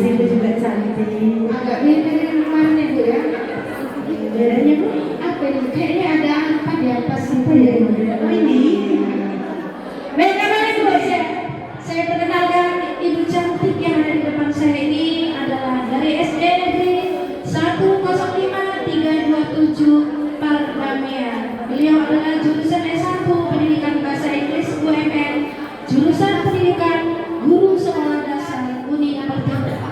Ibu juga cantik. Agak mirip dengan kemarin Bu ya. Bedanya Bu? Apa ini? Kayaknya ada apa di atas itu ya? Oh ini. Beda mana Bu? Saya perkenalkan Ibu cantik yang ada di depan saya ini adalah dari SD Negeri 105-327 Pardamaian. Beliau adalah jurusan S1 Pendidikan Bahasa Inggris UMN, jurusan Pendidikan Guru Sekolah Dasar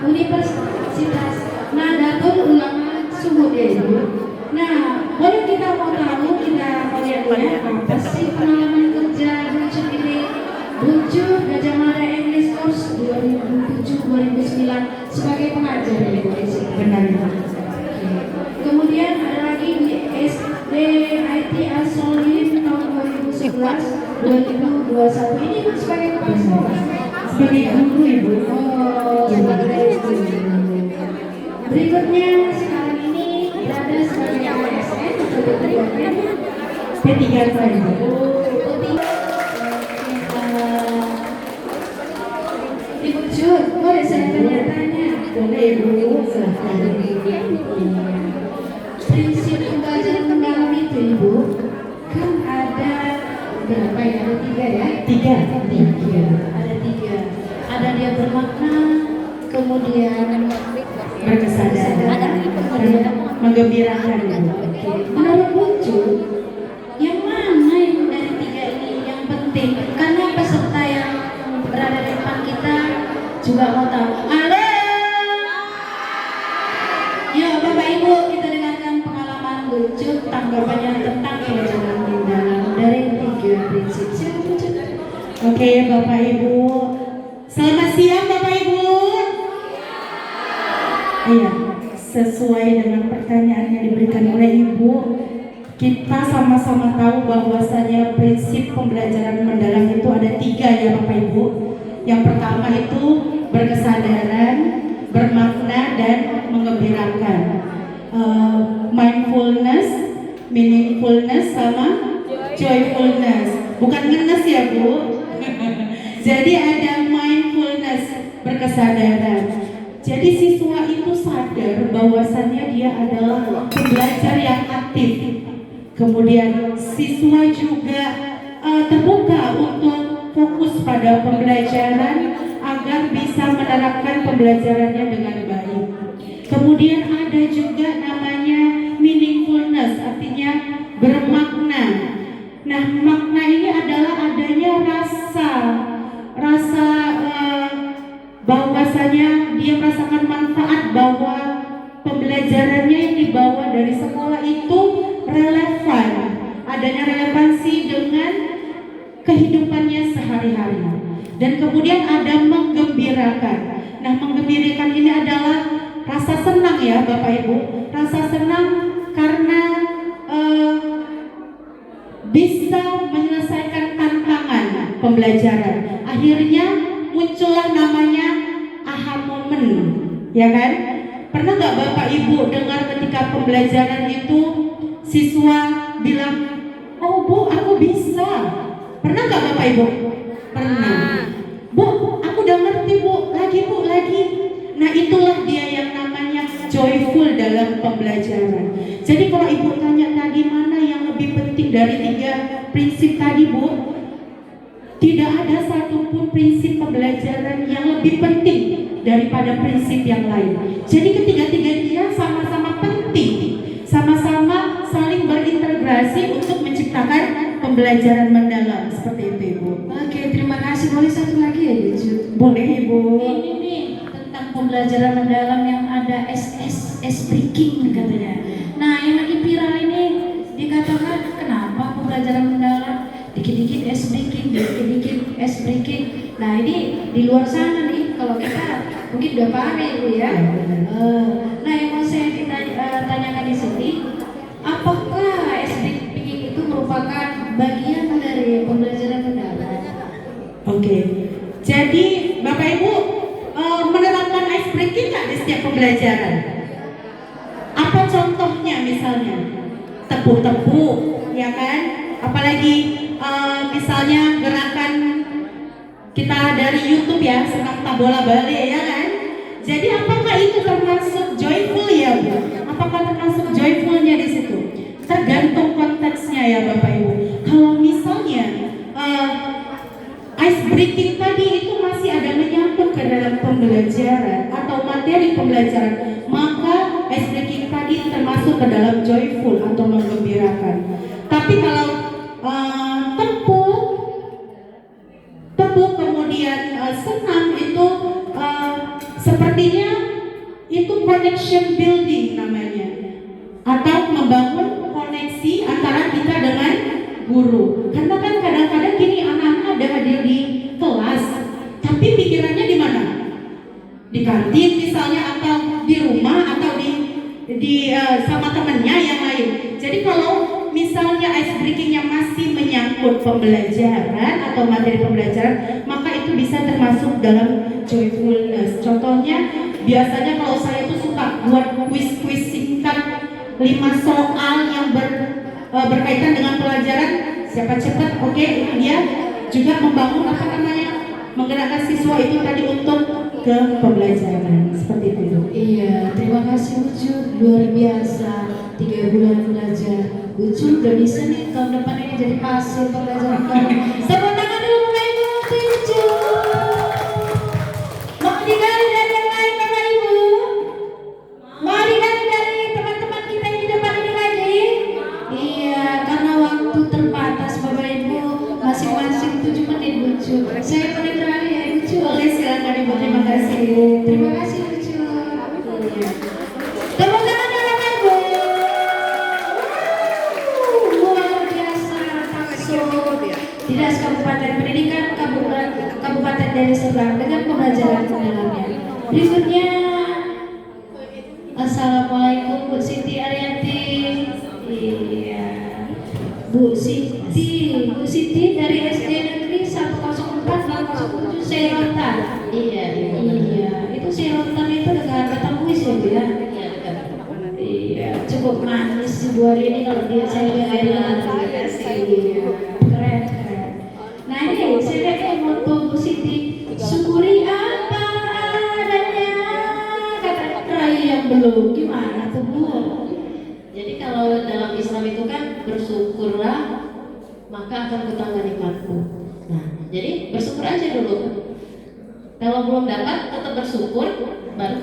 Universitas Nahdlatul Ulama Sumut Ibu. Nah, boleh kita mau tahu, kita mau lihat apa sih pengalaman kerja Bucu ini? Bucu Gajah Mada English Course 2007-2009 sebagai pengajar ya Bu. Benar. Kemudian ada lagi di SD IT Asolin tahun 2011-2021 ini Ibu sebagai kepala sekolah. Sebagai guru Ibu. Oh, sebagai guru. Berikutnya sekarang ini berada sebagai ASN atau ketuanya P3 saya Ibu. Ibu Jun, boleh saya tanya-tanya? Boleh Ibu, silahkan. Prinsip pembelajaran mendalam itu Ibu kan ada berapa ya? Ada 3 ya? 3. Ada 3. Ada dia bermakna, kemudian Berkesadaran, kemudian menggembirakan Ibu. menurut Bucu, yang mana yang dari 3 ini yang penting? Karena peserta yang berada di depan kita juga mau tahu. Halo, yuk Bapak Ibu, kita dengarkan pengalaman Bucu tanggapannya tentang pembelajaran mendalam dari 3 prinsip. Silakan Bucu. Oke Bapak Ibu. Selamat siang Bapak Ibu. Iya, sesuai dengan pertanyaan yang diberikan oleh Ibu, kita sama-sama tahu bahwasanya prinsip pembelajaran mendalam itu ada 3 ya Bapak Ibu. Yang pertama itu berkesadaran, bermakna, dan menggembirakan. Mindfulness, meaningfulness, sama joyfulness. Bukan ngenes ya Bu. Jadi ada mindfulness, berkesadaran. Jadi siswa itu sadar bahwasannya dia adalah pembelajar yang aktif. Kemudian siswa juga terbuka untuk fokus pada pembelajaran agar bisa menerapkan pembelajarannya dengan baik. Kemudian ada juga namanya meaningfulness, artinya bermakna. Nah, makna ini adalah adanya rasa bahwasanya dia merasakan manfaat, bahwa pembelajarannya yang dibawa dari sekolah itu relevan, adanya relevansi dengan kehidupannya sehari-hari. Dan kemudian ada menggembirakan. Nah, menggembirakan ini adalah rasa senang ya Bapak Ibu, rasa senang karena bisa menyelesaikan tantangan pembelajaran. Akhirnya muncullah namanya aha moment, ya kan? Pernah nggak Bapak Ibu dengar ketika pembelajaran itu siswa bilang, oh Bu, aku bisa. Pernah nggak Bapak Ibu? Pernah. Bu, aku udah ngerti Bu, lagi. Nah, itulah dia yang namanya joyful dalam pembelajaran. Jadi kalau Ibu tanya tadi mana yang lebih penting dari 3 prinsip tadi Bu, tidak ada satupun prinsip pembelajaran yang lebih penting daripada prinsip yang lain. Jadi ketiga-tiganya sama-sama penting, sama-sama saling berintegrasi untuk menciptakan pembelajaran mendalam seperti itu Ibu. Oke, terima kasih. Boleh satu lagi ya Bu? Boleh Ibu. Ini nih tentang pembelajaran mendalam yang ada breaking katanya. Nah, yang lagi viral ini dikatakan kenapa pembelajaran mendalam dikit-dikit breaking, dikit-dikit breaking. Nah, ini di luar sana nih, kalau kita mungkin udah paham ya Bu ya. Nah, yang mau saya tanyakan di sini, apakah breaking itu merupakan bagian dari pembelajaran mendalam? Oke. Jadi Bapak Ibu menerapkan ice breaking nggak di setiap pembelajaran? Apa contohnya misalnya? Tepuk-tepuk, ya kan? Apalagi misalnya gerakan kita dari YouTube ya, sepak bola balik ya kan? Jadi apakah itu termasuk joyful ya Bu? Apakah termasuk joyfulnya di situ? Tergantung konteksnya ya Bapak Ibu. Kalau misalnya ice breaking tadi itu masih ada menyangkut ke dalam pembelajaran atau materi pembelajaran, maka ice breaking tadi termasuk ke dalam joyful atau menggembirakan. Tapi kalau tepuk kemudian senang itu sepertinya itu connection building namanya, atau membangun koneksi antara kita dengan guru. Karena kan kadang-kadang gini, anak-anak ada hadir di kelas tapi pikirannya di mana? Di kantin misalnya, atau di rumah, atau di sama temennya yang lain. Jadi kalau misalnya ice breakingnya masih menyangkut pembelajaran atau materi pembelajaran, maka itu bisa termasuk dalam joyfulness. Contohnya, biasanya kalau saya tuh suka buat kuis-kuis singkat 5 soal yang berkaitan dengan pelajaran. Siapa cepat, oke, itu dia juga membangun menggerakkan siswa itu tadi untuk ke pembelajaran seperti itu. Iya, terima kasih Ucu, luar biasa. 3 bulan belajar, Ucu udah bisa nih tahun depan ini jadi pasir pembelajaran kamu. Tepuk tangan dulu Bapak Ibu untuk Ucu. Mau digali dari yang lain Bapak Ibu? Mau digali dari teman-teman kita yang di depan ini lagi? Iya, karena waktu terbatas Bapak Ibu, masing-masing 7 menit Ucu. Saya boleh beralih ya Ucu? Boleh, silakan Ibu. Terima kasih. Terima kasih Ucu. Iya. Tepuk tangan ya Bapak Ibu. Luar biasa langsung Dinas Kabupaten Pendidikan Kabupaten Deli Serdang dengan pembelajaran mendalamnya. Berikutnya, Assalamualaikum Bu Siti Ariyanti. Iya, Bu Siti dari SD Negeri 104 Serotan. Iya, Itu Serotan itu dekat Batambuis ya Bu ya. Iya, cukup manis sih Bu hari ini kalau dia saya lihat Terima kasih. Iya, keren. Nah ini saya lihat moto Bu Siti, syukuri apa adanya, kata Rai yang belum, gimana tuh Bu? Jadi kalau dalam Islam itu kan bersyukurlah maka akan kutangga nikmatku. Nah, jadi bersyukur aja dulu. Kalau belum dapat tetap bersyukur, baru